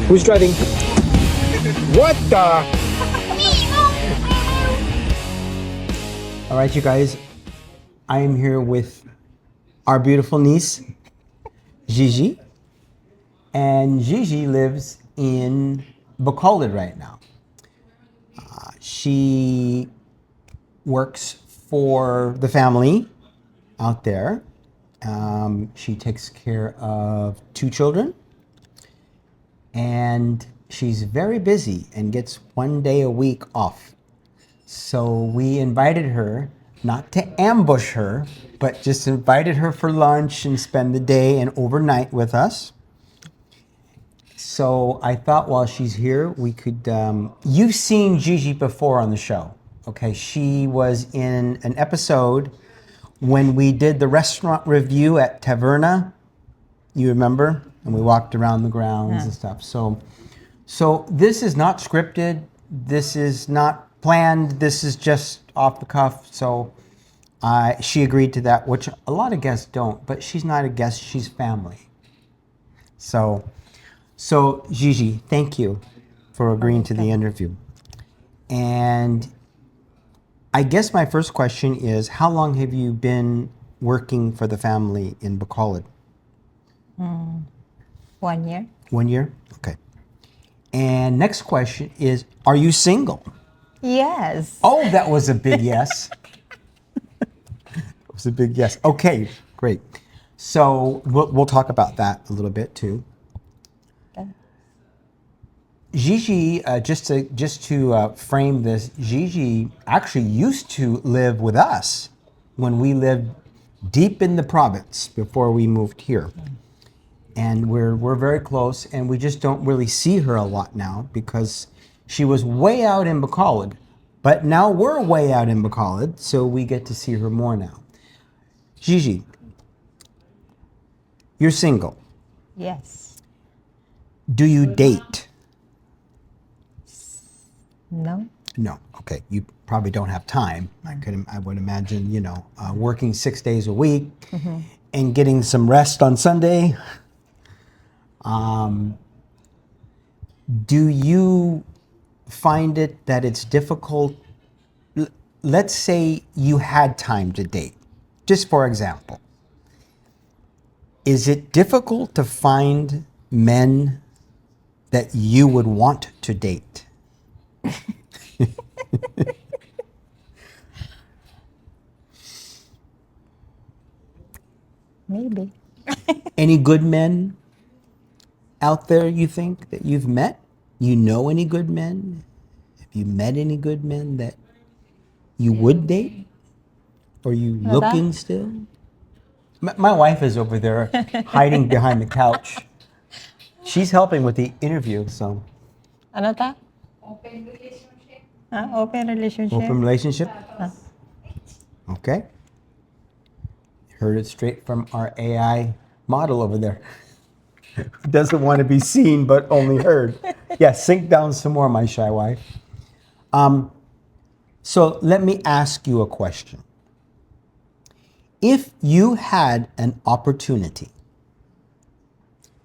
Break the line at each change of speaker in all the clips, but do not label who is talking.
Who's driving? What the? All right, you guys. I am here with our beautiful niece, Jejie. And Jejie lives in Bacolod right now. She works for the family out there. She takes care of 2 children. And she's very busy and gets 1 day a week off. So we invited her, not to ambush her, but just invited her for lunch and spend the day and overnight with us. So I thought while she's here, we could, you've seen Jejie before on the show. Okay, she was in an episode when we did the restaurant review at Taverna. You remember? And we walked around the grounds and stuff. So this is not scripted. This is not planned. This is just off the cuff. So she agreed to that, which a lot of guests don't. But she's not a guest. She's family. So Jejie, thank you for agreeing to the interview. And I guess my first question is, how long have you been working for the family in Bacolod?
1 year.
1 year? Okay. And next question is, are you single?
Yes.
Oh, that was a big yes. It was a big yes. Okay, great. So we'll talk about that a little bit too.
Okay.
Jejie, just to frame this, Jejie actually used to live with us when we lived deep in the province before we moved here. And we're very close, and we just don't really see her a lot now because she was way out in Bacolod. But now we're way out in Bacolod, so we get to see her more now. Jejie, you're single.
Yes.
Do you date?
No.
No. Okay. You probably don't have time. I would imagine, working 6 days a week and getting some rest on Sunday. Do you find it that it's difficult? Let's say you had time to date, just for example. Is it difficult to find men that you would want to date?
Maybe.
Any good men out there you think that you've met? You know any good men? Have you met any good men that you would date? Or are you looking still? My wife is over there hiding behind the couch. She's helping with the interview, so.
Ano ta? Open relationship. Open relationship.
Open relationship? Okay. Heard it straight from our AI model over there. Doesn't want to be seen, but only heard. Yeah, sink down some more, my shy wife. So let me ask you a question. If you had an opportunity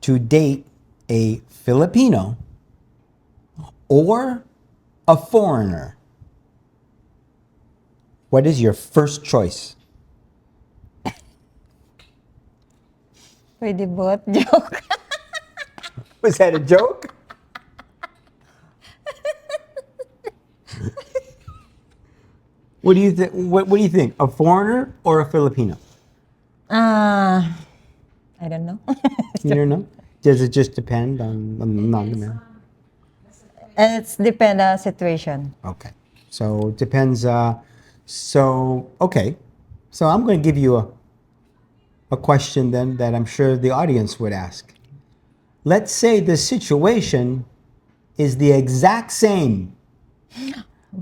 to date a Filipino or a foreigner, what is your first choice?
Pwede both. Joke.
Was that a joke? What do you think? What do you think? A foreigner or a Filipino?
I don't know.
You don't know. Does it just depend on the man?
It's depend on situation.
Okay. So it depends. Okay. So I'm going to give you a question then that I'm sure the audience would ask. Let's say the situation is the exact same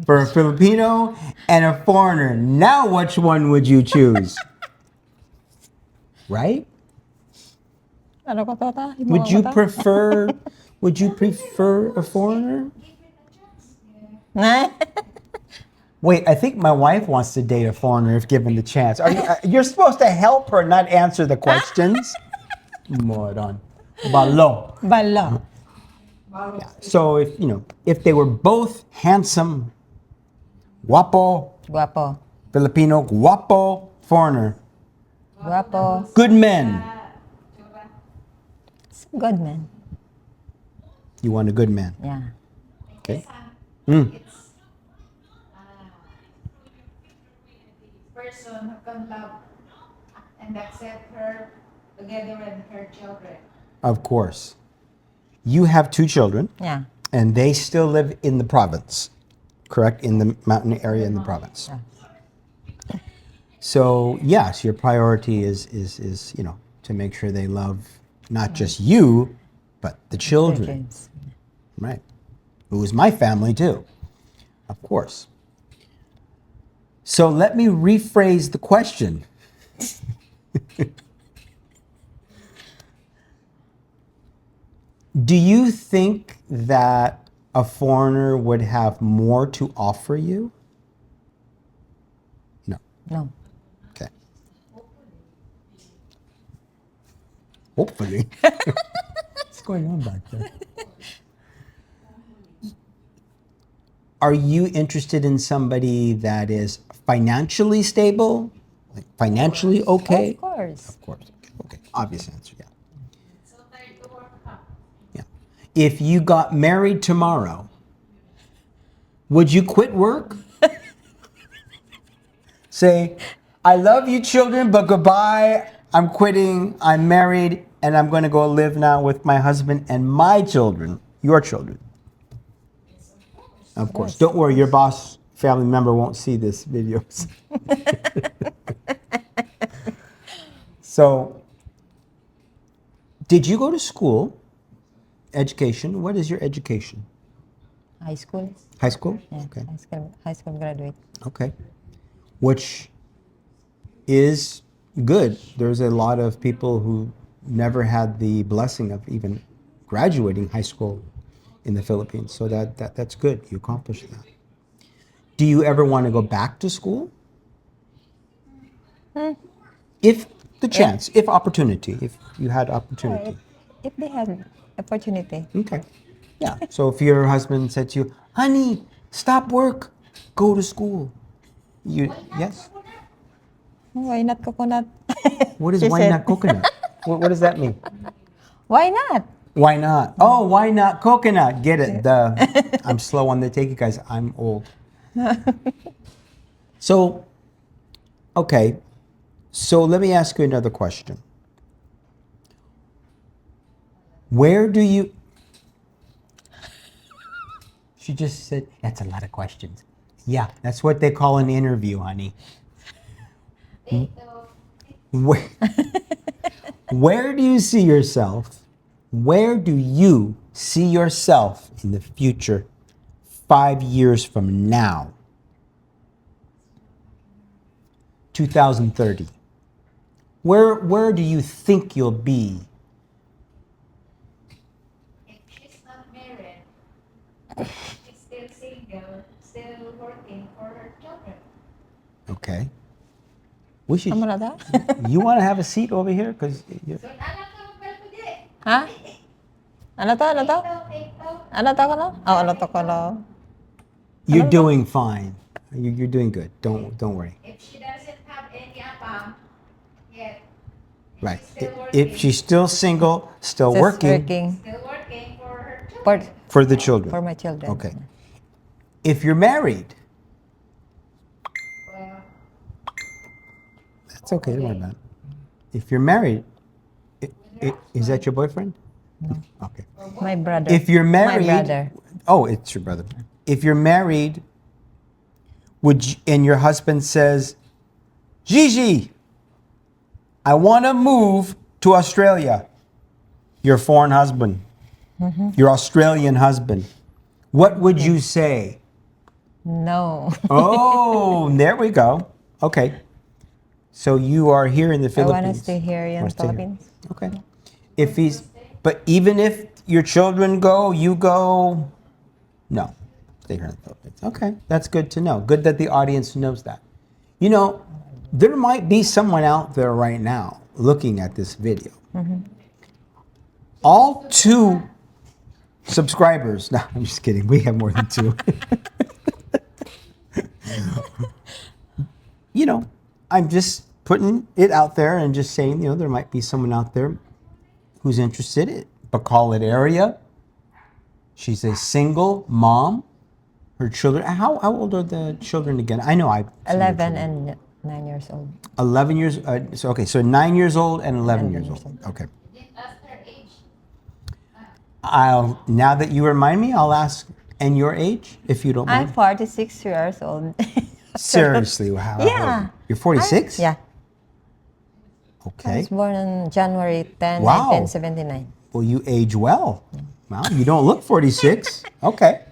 for a Filipino and a foreigner. Now, which one would you choose? Right?
Ano ko to ta?
Would you prefer a foreigner? Wait, I think my wife wants to date a foreigner if given the chance. You're supposed to help her, not answer the questions. Moron. Balo.
Bala.
Yeah. So if they were both handsome, guapo,
Guapo.
Filipino, guapo, foreigner,
Guapo.
good men.
Good man.
You want a good man.
Yeah.
Okay. Mm.
Person who can love and accept her together with her children.
Of course. You have 2 children,
Yeah.
and they still live in the province, correct? In the mountain area in the province.
Yeah.
So yes, your priority is to make sure they love not just you, but the children,
James.
right? Who is my family too, of course. So let me rephrase the question. Do you think that a foreigner would have more to offer you? No.
No.
Okay. Hopefully. What's going on back there? Are you interested in somebody that is financially stable? Like financially okay?
Of course.
Of course. Okay. Obvious answer, yeah. Yeah. If you got married tomorrow, would you quit work? Say, I love you children, but goodbye. I'm quitting. I'm married, and I'm going to go live now with my husband and my children, your children. Of course.
Yes.
Don't worry, your boss family member won't see this video. So, did you go to school? Education? What is your education?
High school.
High school?
Yeah.
Okay.
High school graduate.
Okay. Which is good. There's a lot of people who never had the blessing of even graduating high school in the Philippines. So that's good. You accomplished that. Do you ever want to go back to school? If the chance, if opportunity, if you had opportunity.
If they had opportunity.
Okay. Yeah. So if your husband said to you, honey, stop work, go to school. Yes?
Why not coconut?
What is
She
why
said.
not coconut? What does that mean?
Why not?
Why not? Oh, why not coconut? Get it. I'm slow on the take, you guys. I'm old. So, okay. So let me ask you another question. Where do you... She just said, that's a lot of questions. Yeah, that's what they call an interview, honey. Where, where do you see yourself? Where do you see yourself in the future 5 years from now? 2030. Where do you think you'll be?
If she's not married, she's still single, still working for her children.
Okay. We should.
Ano na ta?
You want to have a seat over here? Because
So, anak ka magpapagay.
Ha? Ano to? Ano to?
Ito.
Ano to ko no? Oh, ano to ko no?
you're doing fine. You're doing good. Don't worry.
If she doesn't have any apam yet,
Right.
she's still working,
If she's still single, still
Just
working
still working for her children.
For,
for the children.
for my children.
Okay. If you're married,
Well,
that's okay. Don't worry about it. If you're married, is that your boyfriend? No. Okay.
My brother.
If you're married,
My brother.
oh, it's your brother. If you're married, and your husband says, Jejie, I want to move to Australia. Your foreign husband, your Australian husband. What would you say?
No.
Oh, there we go. Okay. So you are here in the
I
Philippines.
want to stay here in
Wanna stay here.
Philippines.
Okay. But even if your children go, you go, no, stay here in the Philippines. Okay, that's good to know. Good that the audience knows that. You know, there might be someone out there right now looking at this video. All too subscribers. No, I'm just kidding. We have more than 2. You know, I'm just putting it out there and just saying, you know, there might be someone out there who's interested in Bacolod area. She's a single mom. Her children, how old are the children again? I know
11 and 9 years old.
11 years, so 9 years old and 11 years old. Okay.
Didn't ask her age.
Now that you remind me, I'll ask, and your age, if you don't
I'm
mind.
46 years old.
Seriously, how
Yeah.
You're 46?
Yeah. I
Okay.
was born on January 10,
Wow.
1979.
Well, you age well. Wow, you don't look 46. Okay.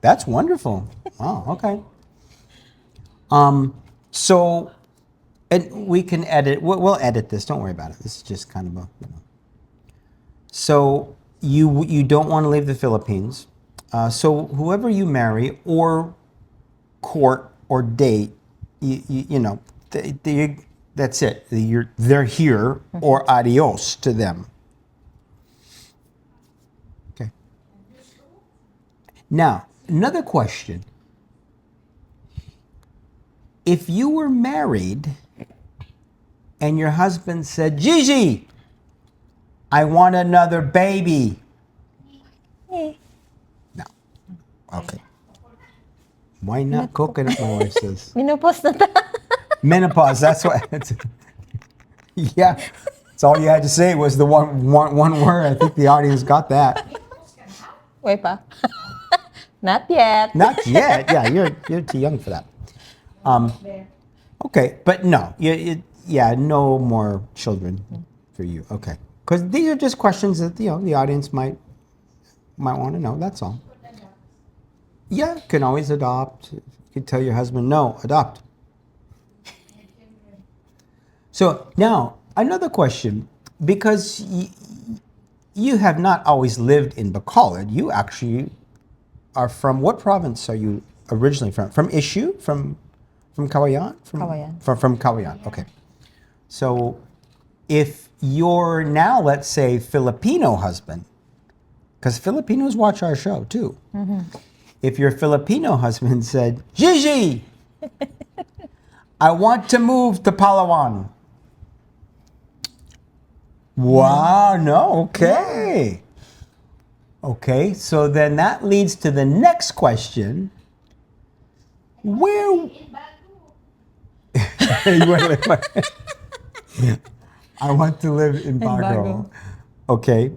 That's wonderful. Wow, okay. So, and we can edit, we'll edit this, don't worry about it. This is just kind of a, you know. So, you don't want to leave the Philippines. So, whoever you marry or court or date, you know, that's it. They're here or adios to them. Okay. Now, another question. If you were married and your husband said, Jejie, I want another baby.
Eh.
No. Okay. Why not coconut, my wife says.
Minupos na ta.
Menopause, that's what. Yeah. That's all you had to say was the one word. I think the audience got that.
Wait pa. Not yet.
Not yet. Yeah, you're too young for that. Okay, but no, no more children for you. Okay, because these are just questions that the audience might want to know. That's all. Yeah, you can always adopt. You can tell your husband, no, adopt. So now another question, because you have not always lived in Bacolod. You actually are from what province are you originally from? From Issue? From Cagayan?
Cagayan.
From Cagayan. Okay. So if you're now, let's say, Filipino husband, because Filipinos watch our show too. Mm-hmm. If your Filipino husband said, Jejie, I want to move to Palawan. Wow, no, okay. Okay, so then that leads to the next question. Where
In Bagu.
You want to live I want to live in Bago.
Bago.
Okay.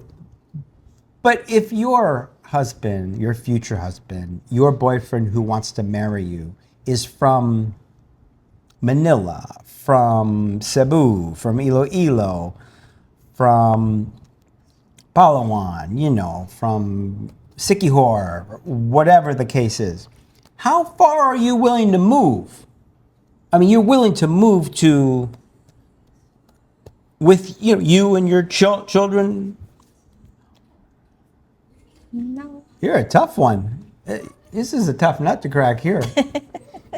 But if your husband, your future husband, your boyfriend who wants to marry you is from Manila, from Cebu, from Iloilo, from Palawan, from Siquijor, whatever the case is, how far are you willing to move? I mean, you're willing to move to with you and your children?
No.
You're a tough one. This is a tough nut to crack here.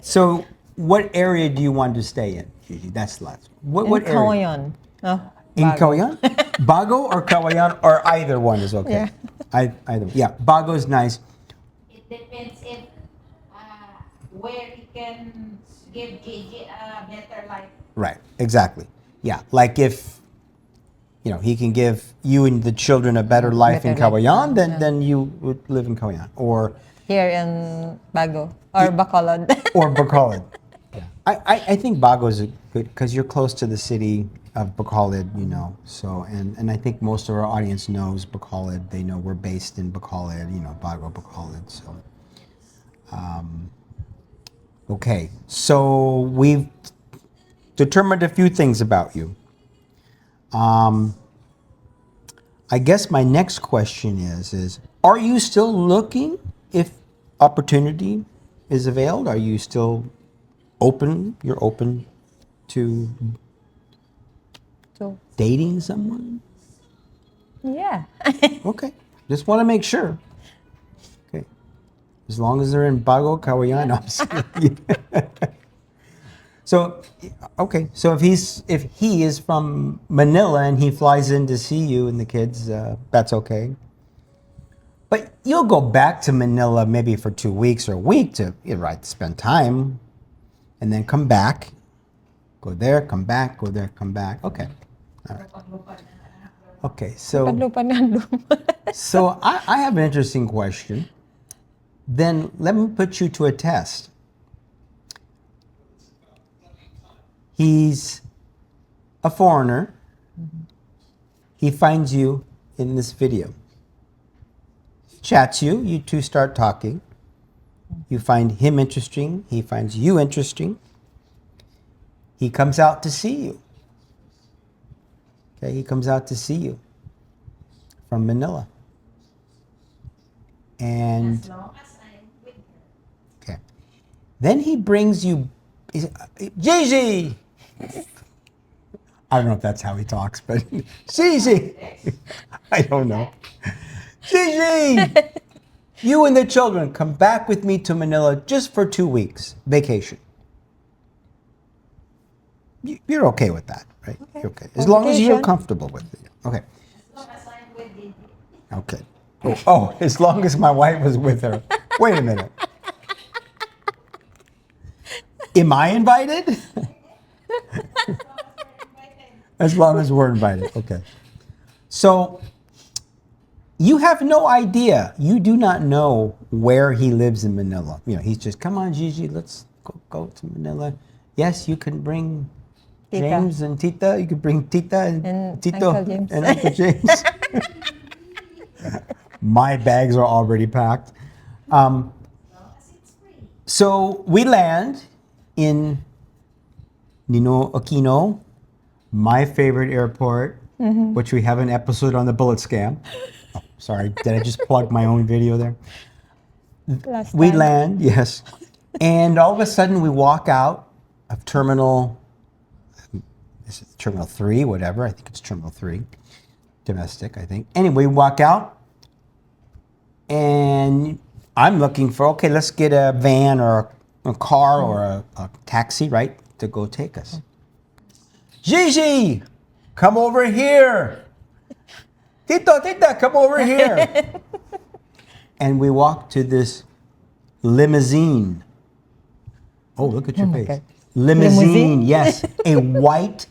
So, what area do you want to stay in, Jejie? That's the last one. What area?
Cagayan. Oh,
In
Bago.
Cagayan? Bago or Cagayan, or either one is okay.
Yeah.
Either. Yeah, Bago is nice.
It depends if where he can give Jejie a better life.
Right, exactly. Yeah, like if he can give you and the children a better life in
Better life,
Cagayan,
yeah.
then you would live in Cagayan or
Here in Bago. Or Bacolod.
Bacolod. Yeah. I think Bago is good because you're close to the city of Bacolod, So and I think most of our audience knows Bacolod. They know we're based in Bacolod, Bago, Bacolod. So, okay. So we've determined a few things about you. I guess my next question is are you still looking if opportunity is availed? Are you still open? You're open to
So,
dating someone?
yeah.
Okay. Just want to make sure. Okay. As long as they're in Bago, Cagayan, no, I'm just kidding. So, okay. So if he is from Manila and he flies in to see you and the kids, that's okay. But you'll go back to Manila maybe for 2 weeks or a week to, right, spend time, and then come back. Go there, come back, go there, come back. Okay. All right. Okay, so I have an interesting question. Then let me put you to a test. He's a foreigner. He finds you in this video. He chats you, you two start talking. You find him interesting, he finds you interesting. He comes out to see you. Okay, he comes out to see you from Manila. And
As long as I'm with her.
okay. Then he brings you Jejie. I don't know if that's how he talks, but Jejie. I don't know. Jejie, you and the children come back with me to Manila just for 2 weeks vacation. You're okay with that, right?
Okay.
You're okay. As long as you're
Vacation.
comfortable with it. Okay.
As long as I'm with Didi.
Okay. Oh, as long as my wife was with her. Wait a minute. Am I invited? As long as we're invited. Okay. So you have no idea. You do not know where he lives in Manila. He's just, come on, Jejie, let's go to Manila. Yes, you can bring
Tita.
James and Tita. You could bring Tita and Tito
Uncle James.
and Uncle James. My bags are already packed.
As long as it's free.
So we land in Nino Aquino, my favorite airport, which we have an episode on the bullet scam. Oh, sorry, did I just plug my own video there?
Last
We
time.
land, yes. And all of a sudden we walk out of terminal 3, whatever. I think it's terminal 3. Domestic, I think. Anyway, we walk out and I'm looking for, okay, let's get a van or a car or a taxi, right, to go take us. Jejie, come over here. Tita, come over here. And we walk to this limousine. Oh, look at your
my
face.
God.
Limousine,
Limousine?
yes. A white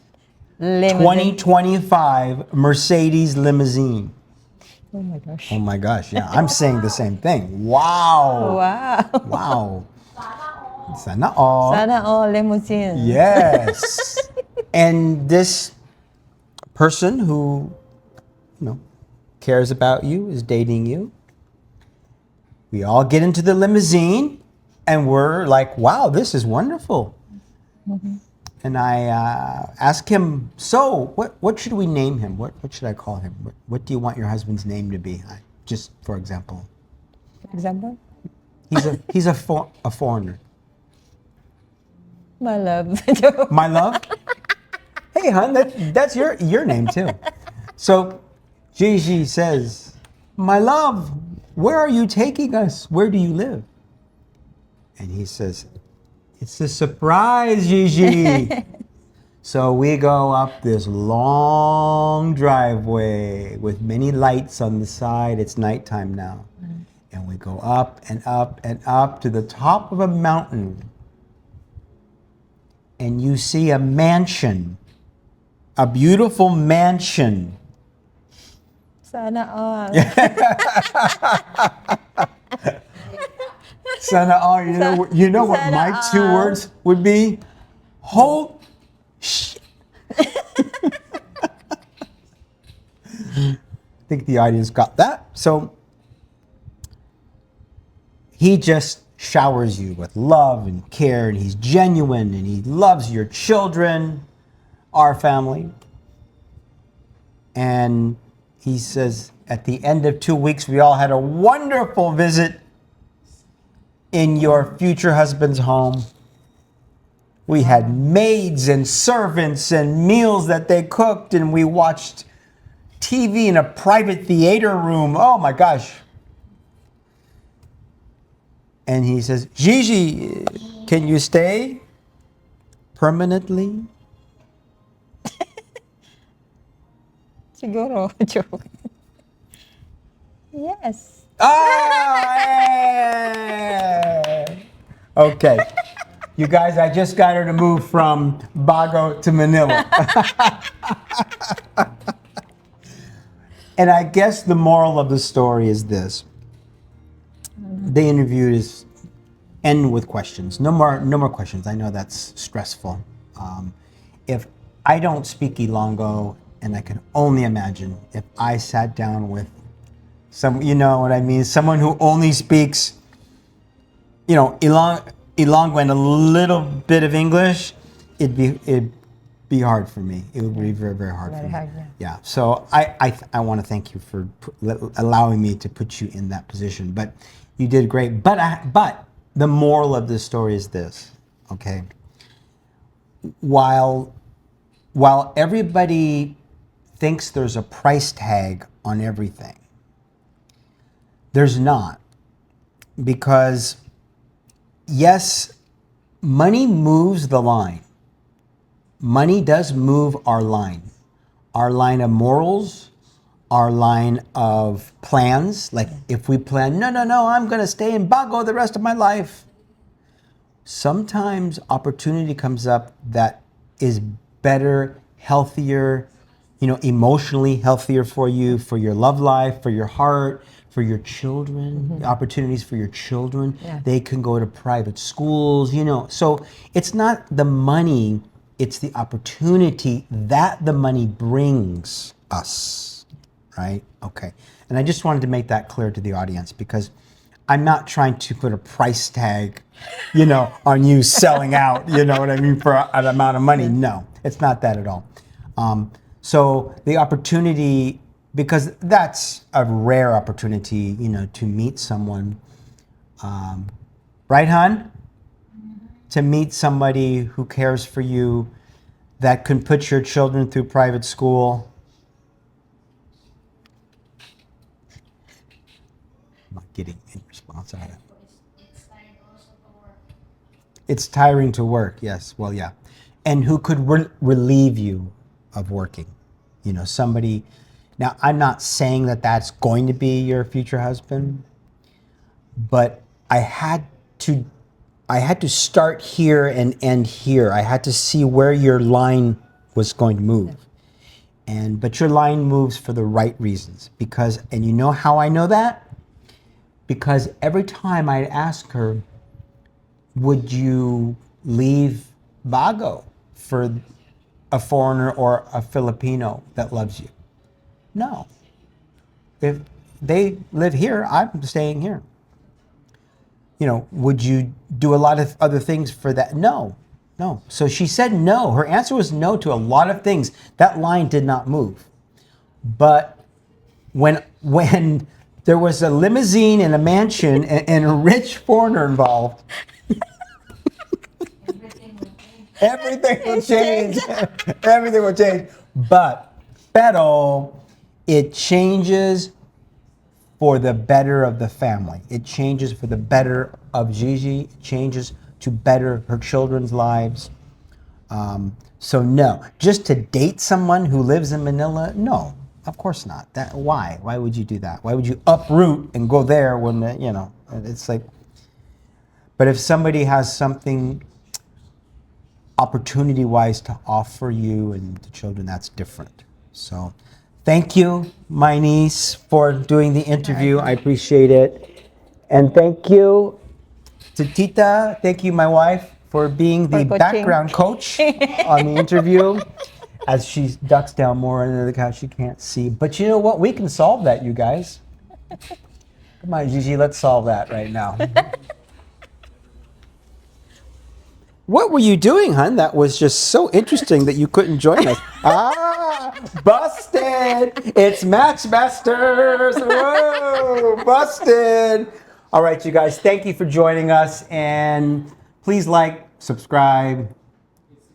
Limousine.
2025 Mercedes limousine.
Oh my gosh.
Oh my gosh, yeah, I'm saying the same thing. Wow.
Wow.
Wow. Sana all.
Sana all limousine.
Yes. And this person who, cares about you, is dating you. We all get into the limousine and we're like, wow, this is wonderful. And I ask him, so what should we name him? What should I call him? What do you want your husband's name to be? Just for example.
Example?
He's a foreigner.
My love.
My love? Hey, hon, that's your name too. So Jejie says, my love, where are you taking us? Where do you live? And he says, it's a surprise, Jejie. So we go up this long driveway with many lights on the side. It's nighttime now. And we go up and up and up to the top of a mountain. And you see a mansion, a beautiful mansion.
Sana all.
Sana all, you know what
Sana
my 2
all.
words would be? Holy shit. I think the audience got that. So he just showers you with love and care, and he's genuine, and he loves your children, our family. And he says, at the end of 2 weeks, we all had a wonderful visit in your future husband's home. We had maids and servants and meals that they cooked, and we watched TV in a private theater room. Oh my gosh. And he says, Jejie, can you stay permanently?
Siguro. Joke. Yes.
Ah, hey! Okay. You guys, I just got her to move from Bago to Manila. And I guess the moral of the story is this. The interview is end with questions. No more questions. I know that's stressful. If I don't speak Ilonggo, and I can only imagine if I sat down with some, you know what I mean, someone who only speaks, Ilonggo and a little bit of English, it'd be hard for me. It would be very, very hard for
Very
me.
hard, yeah.
Yeah. So I want to thank you for allowing me to put you in that position. But you did great. But the moral of this story is this. Okay. While everybody thinks there's a price tag on everything, there's not, because yes, money moves the line. Money does move our line of morals, our line of plans. Like if we plan, no, I'm going to stay in Bago the rest of my life. Sometimes opportunity comes up that is better, healthier, emotionally healthier for you, for your love life, for your heart, for your children, opportunities for your children.
Yeah.
They can go to private schools, So it's not the money, it's the opportunity that the money brings us, right? Okay. And I just wanted to make that clear to the audience, because I'm not trying to put a price tag, on you selling out, you know what I mean, for an amount of money. No, it's not that at all. So the opportunity, because that's a rare opportunity, to meet someone, right, hon? To meet somebody who cares for you, that can put your children through private school. I'm not getting any response out of it.
It's time also to work.
It's tiring to work, yes. Well, yeah. And who could relieve you of working? Somebody. Now, I'm not saying that that's going to be your future husband, but I had to start here and end here. I had to see where your line was going to move. But your line moves for the right reasons, and you know how I know that? Because every time I ask her, would you leave Bago for a foreigner or a Filipino that loves you? No. If they live here, I'm staying here. Would you do a lot of other things for that? No. So she said no. Her answer was no to a lot of things. That line did not move. But when there was a limousine and a mansion and a rich foreigner involved,
Everything will change.
everything will change. Everything will change. Pero it changes for the better of the family. It changes for the better of Jejie. It changes to better her children's lives. So no, just to date someone who lives in Manila, no, of course not. Why? Why would you do that? Why would you uproot and go there when it's like? But if somebody has something opportunity-wise to offer you and the children, that's different. So thank you, my niece, for doing the interview. I appreciate it. And thank you to Tita. Thank you, my wife, for being the
For coaching.
background coach on the interview. As she ducks down more into the couch, she can't see. But you know what? We can solve that, you guys. Come on, Jejie, let's solve that right now. What were you doing, hon? That was just so interesting that you couldn't join us. Busted! It's Match Masters! Whoa, busted! All right, you guys, thank you for joining us, and please like, subscribe.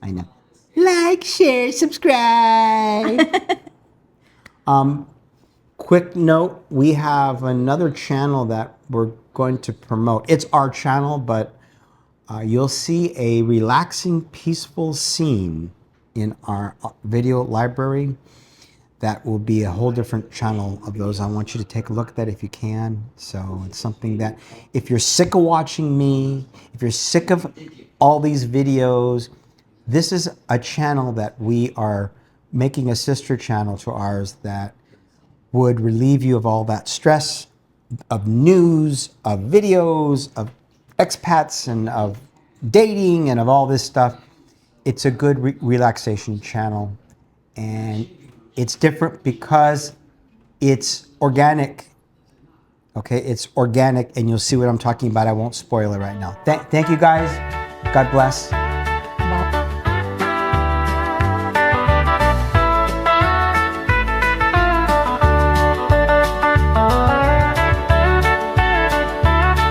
I know. Like, share, subscribe. Quick note: we have another channel that we're going to promote. It's our channel, but you'll see a relaxing, peaceful scene in our video library that will be a whole different channel of those. I want you to take a look at that if you can. So it's something that if you're sick of watching me, if you're sick of all these videos, this is a channel that we are making a sister channel to ours that would relieve you of all that stress, of news, of videos, of expats, and of dating, and of all this stuff. It's a good relaxation channel, and it's different because it's organic. Okay, it's organic, and you'll see what I'm talking about. I won't spoil it right now. Thank you guys. God bless.